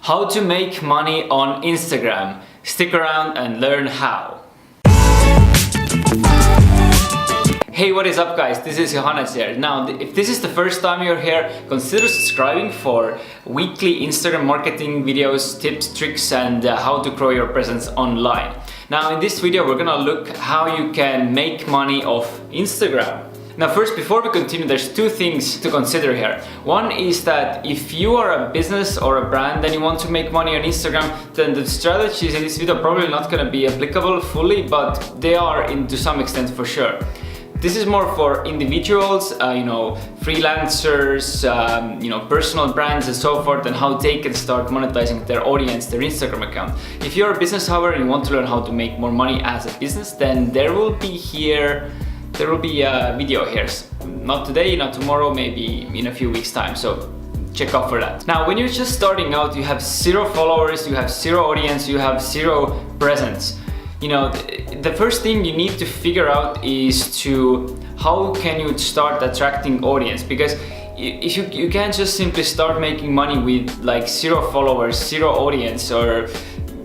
How to make money on Instagram. Stick around and learn how. Hey, what is up guys? This is Johannes here. Now, if this is the first time you're here, consider subscribing for weekly Instagram marketing videos, tips, tricks, and how to grow your presence online. Now, in this video, we're gonna look how you can make money off Instagram. Now first, before we continue, there's two things to consider here. One is that if you are a business or a brand and you want to make money on Instagram, then the strategies in this video are probably not going to be applicable fully, but they are to some extent for sure. This is more for individuals, freelancers, personal brands and so forth, and how they can start monetizing their audience, their Instagram account. If you're a business, however, and you want to learn how to make more money as a business, then there will be a video here. Not today, not tomorrow, maybe in a few weeks time. So check out for that. Now, when you're just starting out, you have 0 followers, you have 0 audience, you have 0 presence. The first thing you need to figure out is how can you start attracting audience, because if you can't just simply start making money with like 0 followers, 0 audience, or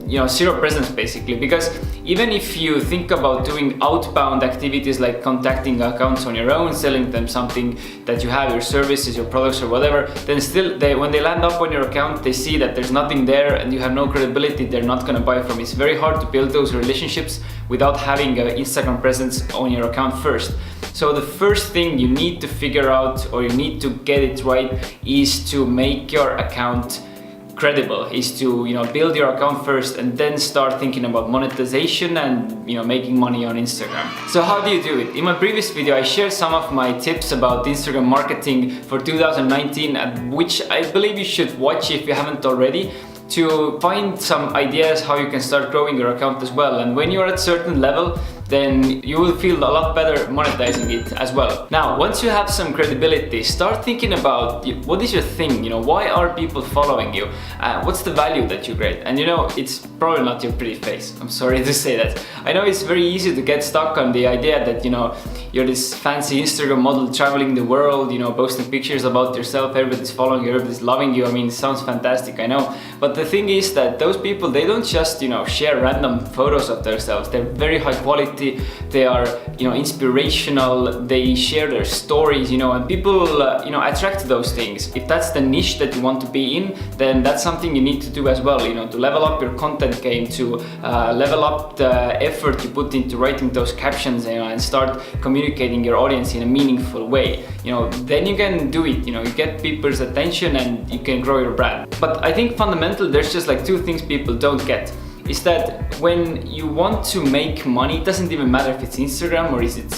0 presence basically, because even if you think about doing outbound activities like contacting accounts on your own, selling them something that you have, your services, your products or whatever, then still when they land up on your account, they see that there's nothing there and you have no credibility, they're not going to buy from you. It's very hard to build those relationships without having an Instagram presence on your account first. So the first thing you need to figure out, or you need to get it right, is to make your account credible, is to build your account first and then start thinking about monetization and making money on Instagram. So how do you do it? In my previous video I shared some of my tips about Instagram marketing for 2019, which I believe you should watch if you haven't already, to find some ideas how you can start growing your account as well. And when you're at a certain level, then you will feel a lot better monetizing it as well. Now, once you have some credibility, start thinking about what is your thing, why are people following you? What's the value that you create? And it's probably not your pretty face. I'm sorry to say that. I know it's very easy to get stuck on the idea that, you're this fancy Instagram model traveling the world, posting pictures about yourself, everybody's following you, everybody's loving you. I mean, it sounds fantastic, I know. But the thing is that those people, they don't just, share random photos of themselves. They're very high quality. They are inspirational, they share their stories, and people attract to those things. If that's the niche that you want to be in, then that's something you need to do as well, to level up your content game, to level up the effort you put into writing those captions, and start communicating your audience in a meaningful way. Then you can do it, you get people's attention and you can grow your brand. But I think fundamentally there's just like 2 things people don't get. Is that when you want to make money, it doesn't even matter if it's Instagram or is it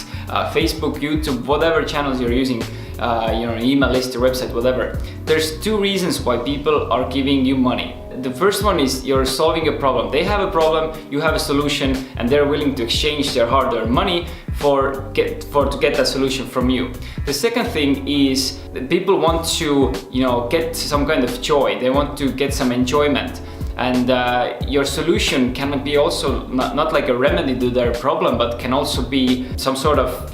Facebook, YouTube, whatever channels you're using, an email list, your website, whatever. There's 2 reasons why people are giving you money. The first one is you're solving a problem. They have a problem, you have a solution, and they're willing to exchange their hard-earned money to get that solution from you. The second thing is that people want to get some kind of joy. They want to get some enjoyment. And your solution can be also not like a remedy to their problem, but can also be some sort of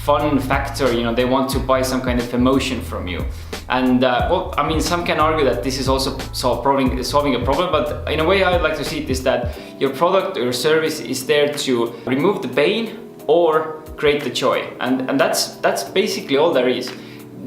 fun factor. They want to buy some kind of emotion from you. And some can argue that this is also solving a problem, but in a way I'd like to see it is that your product or your service is there to remove the pain or create the joy, and that's basically all there is.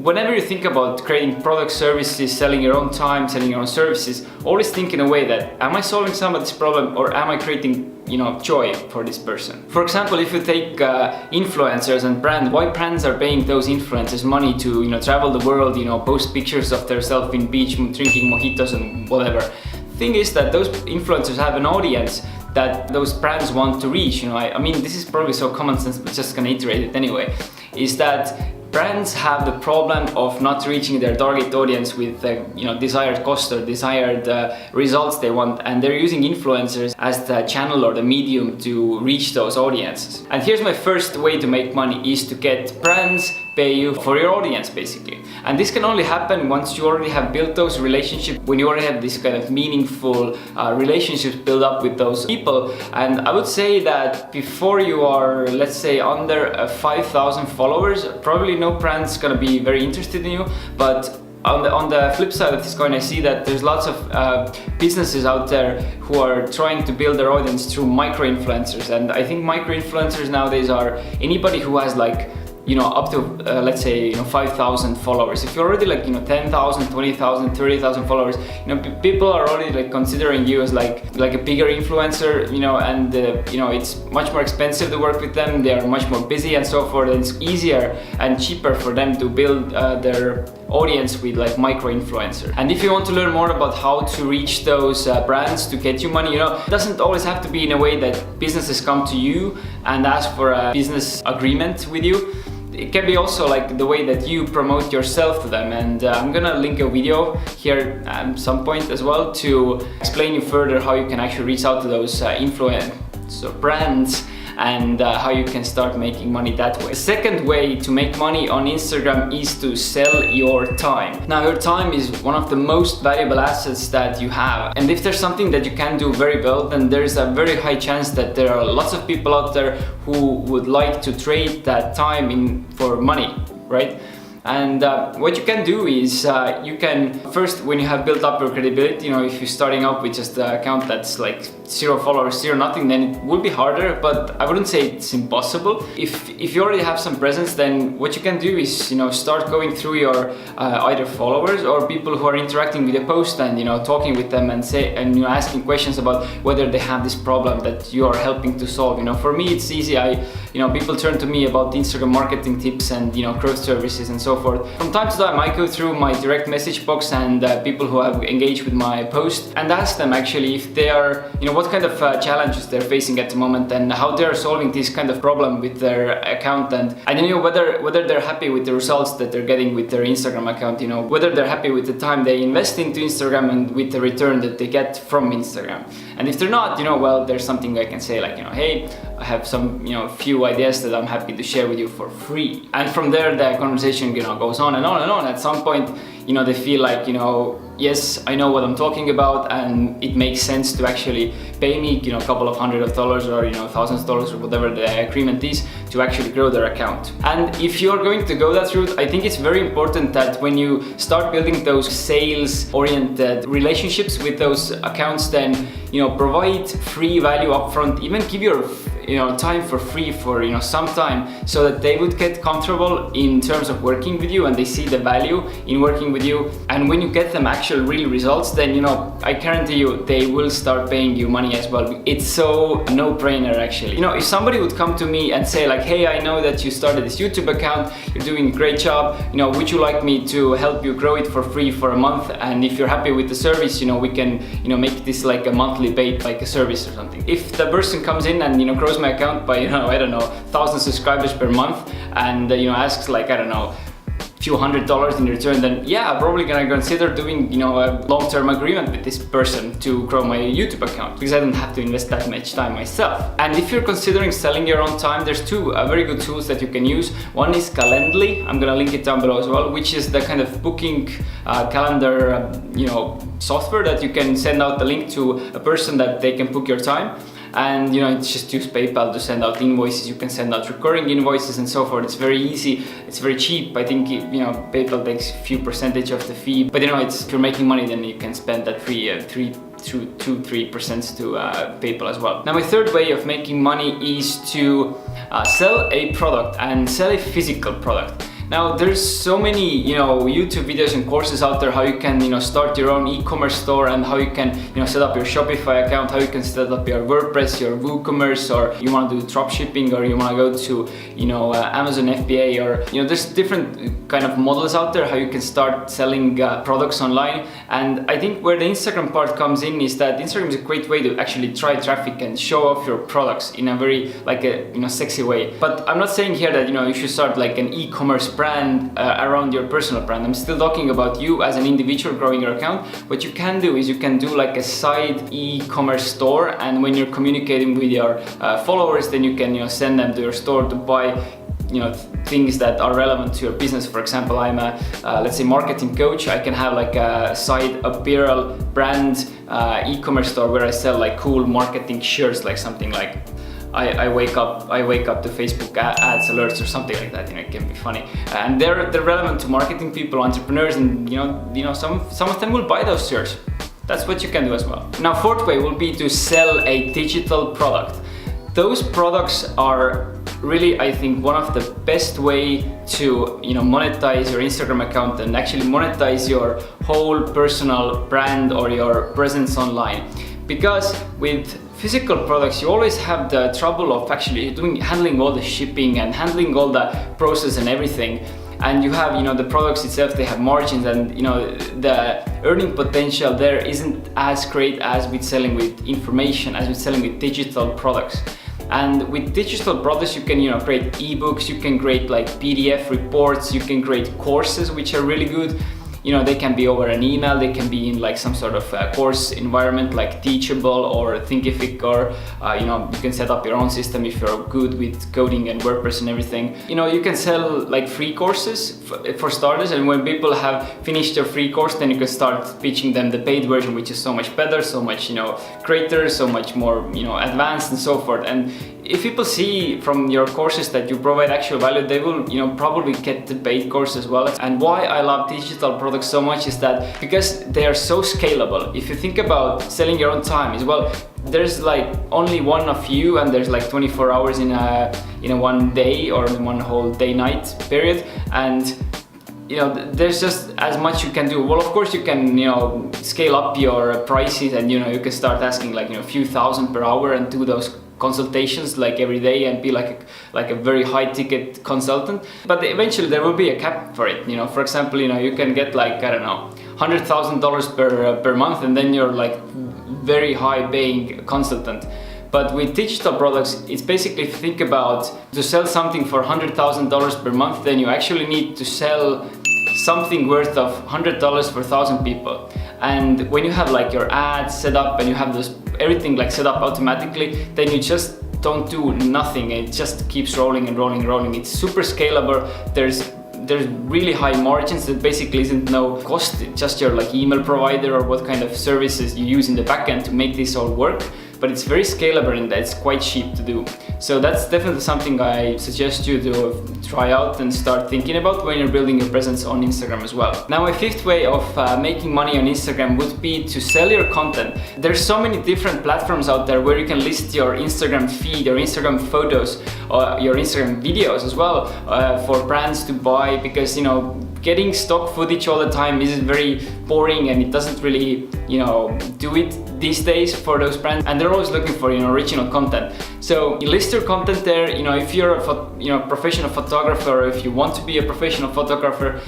Whenever you think about creating product, services, selling your own time, selling your own services, always think in a way that, am I solving somebody's problem or am I creating joy for this person? For example, if you take influencers and why brands are paying those influencers money to travel the world, post pictures of themselves in beach, drinking mojitos and whatever. Thing is that those influencers have an audience that those brands want to reach. I mean, this is probably so common sense, but just gonna iterate it anyway, is that brands have the problem of not reaching their target audience with desired cost or desired results they want, and they're using influencers as the channel or the medium to reach those audiences. And here's my first way to make money, is to get brands pay you for your audience basically. And this can only happen once you already have built those relationships, when you already have this kind of meaningful relationships built up with those people. And I would say that before you are, let's say, under 5,000 followers, probably no brand's gonna be very interested in you. But On the flip side of this coin, I see that there's lots of businesses out there who are trying to build their audience through micro-influencers. And I think micro-influencers nowadays are anybody who has like, up to let's say 5,000 followers. If you're already like 10,000, 20,000, 30,000 followers, people are already like considering you as like a bigger influencer, and it's much more expensive to work with them. They are much more busy and so forth, and it's easier and cheaper for them to build their audience with like micro-influencer. And if you want to learn more about how to reach those brands to get you money, it doesn't always have to be in a way that businesses come to you and ask for a business agreement with you. It can be also like the way that you promote yourself to them, and I'm gonna link a video here at some point as well to explain you further how you can actually reach out to those influencer brands and how you can start making money that way. The second way to make money on Instagram is to sell your time. Now, your time is one of the most valuable assets that you have, and if there's something that you can do very well, then there's a very high chance that there are lots of people out there who would like to trade that time for money, right? And what you can do is you can first, when you have built up your credibility, if you're starting out with just an account that's like 0 followers, 0 nothing, then it will be harder, but I wouldn't say it's impossible. If you already have some presence, then what you can do is start going through your either followers or people who are interacting with your post and talking with them and asking questions about whether they have this problem that you are helping to solve. For me, it's easy. People turn to me about Instagram marketing tips and growth services and so forth. From time to time, I go through my direct message box and people who have engaged with my post and ask them actually if they are, what kind of challenges they're facing at the moment and how they're solving this kind of problem with their account, and whether they're happy with the results that they're getting with their Instagram account, whether they're happy with the time they invest into Instagram and with the return that they get from Instagram. And if they're not, well, there's something I can say like, hey, I have some, few ideas that I'm happy to share with you for free. And from there, the conversation, goes on and on and on. At some point, they feel like, yes, I know what I'm talking about, and it makes sense to actually pay me, a couple of $100s or, thousands of dollars or whatever the agreement is to actually grow their account. And if you're going to go that route, I think it's very important that when you start building those sales-oriented relationships with those accounts, then, provide free value upfront, even give your time for free for some time, so that they would get comfortable in terms of working with you and they see the value in working with you. And when you get them actual real results, then I guarantee you they will start paying you money as well. It's so no-brainer actually. If somebody would come to me and say like, hey, I know that you started this YouTube account, you're doing a great job, would you like me to help you grow it for free for a month, and if you're happy with the service, we can make this like a monthly bait, like a service or something. If the person comes in and grows my account by I don't know, 1,000 subscribers per month and asks like, I don't know, few $100s in return, then yeah, I'm probably gonna consider doing a long-term agreement with this person to grow my YouTube account, because I don't have to invest that much time myself. And if you're considering selling your own time, there's two very good tools that you can use. One is Calendly, I'm gonna link it down below as well, which is the kind of booking calendar software that you can send out the link to a person that they can book your time. And it's just use PayPal to send out invoices. You can send out recurring invoices and so forth. It's very easy. It's very cheap. I think PayPal takes a few percentage of the fee, but if you're making money, then you can spend that free 3% to PayPal as well. Now, my third way of making money is to sell a product, and sell a physical product. Now, there's so many, YouTube videos and courses out there how you can, start your own e-commerce store, and how you can, set up your Shopify account, how you can set up your WordPress, your WooCommerce, or you want to do drop shipping, or you want to go to, Amazon FBA, or, there's different kind of models out there how you can start selling products online. And I think where the Instagram part comes in is that Instagram is a great way to actually try traffic and show off your products in a very, sexy way. But I'm not saying here that, you should start like an e-commerce brand around your personal brand. I'm still talking about you as an individual growing your account. What you can do is you can do like a side e-commerce store, and when you're communicating with your followers, then you can send them to your store to buy things that are relevant to your business. For example, I'm a let's say marketing coach. I can have like a side apparel brand e-commerce store where I sell like cool marketing shirts, like something like I wake up to Facebook ads alerts or something like that. It can be funny, and they're relevant to marketing people, entrepreneurs, and some of them will buy those shirts. That's what you can do as well. Now, fourth way will be to sell a digital product. Those products are really, I think, one of the best way to monetize your Instagram account and actually monetize your whole personal brand or your presence online. Because with physical products, you always have the trouble of actually handling all the shipping and handling all the process and everything. And you have, the products itself, they have margins, and the earning potential there isn't as great as with selling with information, as with selling with digital products. And with digital products, you can create ebooks, you can create like PDF reports, you can create courses which are really good. They can be over an email, they can be in like some sort of course environment like Teachable or Thinkific, or you can set up your own system if you're good with coding and WordPress and everything. You can sell like free courses for starters, and when people have finished their free course, then you can start pitching them the paid version, which is so much better, so much greater, so much more advanced and so forth. And if people see from your courses that you provide actual value, they will probably get the paid course as well. And why I love digital products so much is that because they are so scalable. If you think about selling your own time as well, there's like only one of you, and there's like 24 hours in a one day or in one whole day-night period, and there's just as much you can do. Well, of course you can scale up your prices, and you can start asking like a few thousand per hour and do those consultations like every day and be like a very high ticket consultant. But eventually there will be a cap for it. For example, you can get like, I don't know, $100,000 per month, and then you're like very high paying consultant. But with digital products, it's basically, if you think about to sell something for $100,000 per month, then you actually need to sell something worth of $100 for 1,000 people. And when you have like your ads set up and you have everything like set up automatically, then you just don't do nothing. It just keeps rolling and rolling and rolling. It's super scalable. There's really high margins. There basically isn't no cost. It's just your like email provider or what kind of services you use in the backend to make this all work. But it's very scalable and it's quite cheap to do. So that's definitely something I suggest you to try out and start thinking about when you're building your presence on Instagram as well. Now, a fifth way of making money on Instagram would be to sell your content. There's so many different platforms out there where you can list your Instagram feed, your Instagram photos, or your Instagram videos as well for brands to buy, because getting stock footage all the time is very boring and it doesn't really do it these days for those brands, and they're always looking for original content. So you list your content there. If you're a professional photographer, or if you want to be a professional photographer,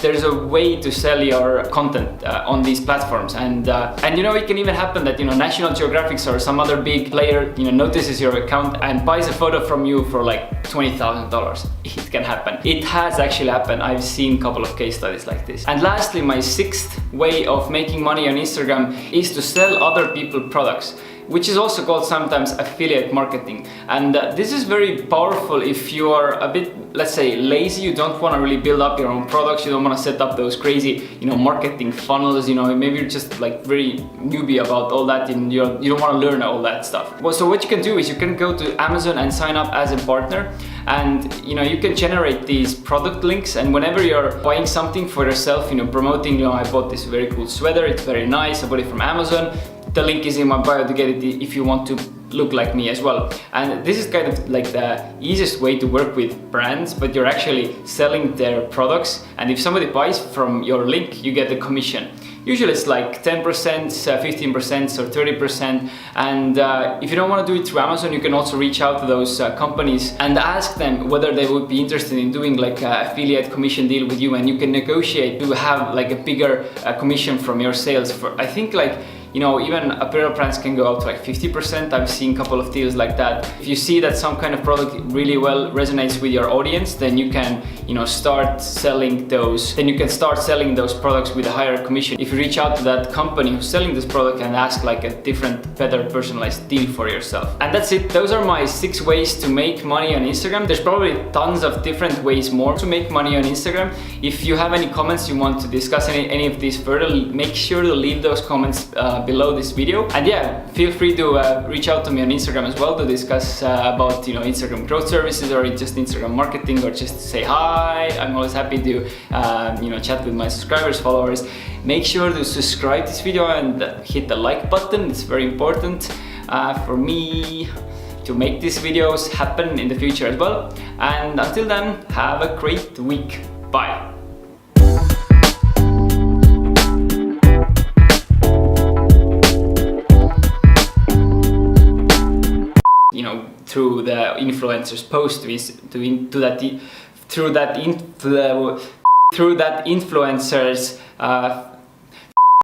there's a way to sell your content on these platforms, and it can even happen that National Geographic or some other big player notices your account and buys a photo from you for like $20,000. It can happen. It has actually happened. I've seen a couple of case studies like this. And lastly, my sixth way of making money on Instagram is to sell other people products, which is also called sometimes affiliate marketing. And this is very powerful if you are a bit, let's say, lazy. You don't want to really build up your own products. You don't want to set up those crazy, marketing funnels. Maybe you're just like very newbie about all that, and you don't want to learn all that stuff. Well, so what you can do is you can go to Amazon and sign up as a partner, and you can generate these product links. And whenever you're buying something for yourself, promoting, I bought this very cool sweater. It's very nice. I bought it from Amazon. The link is in my bio to get it if you want to look like me as well. And this is kind of like the easiest way to work with brands, but you're actually selling their products. And if somebody buys from your link, you get a commission. Usually it's like 10%, 15% or 30%. And if you don't want to do it through Amazon, you can also reach out to those companies and ask them whether they would be interested in doing like an affiliate commission deal with you, and you can negotiate to have like a bigger commission from your sales. For I think like even apparel brands can go up to like 50%. I've seen a couple of deals like that. If you see that some kind of product really well resonates with your audience, then you can, start selling those. Then you can start selling those products with a higher commission. If you reach out to that company who's selling this product and ask like a different, better personalized deal for yourself. And that's it. Those are my 6 ways to make money on Instagram. There's probably tons of different ways more to make money on Instagram. If you have any comments you want to discuss any of these further, make sure to leave those comments below this video. And yeah, feel free to reach out to me on Instagram as well to discuss about Instagram growth services or just Instagram marketing, or just say hi. I'm always happy to chat with my subscribers, followers. Make sure to subscribe this video and hit the like button. It's very important for me to make these videos happen in the future as well. And until then, have a great week. Bye. Through the influencer's post, through that influencer's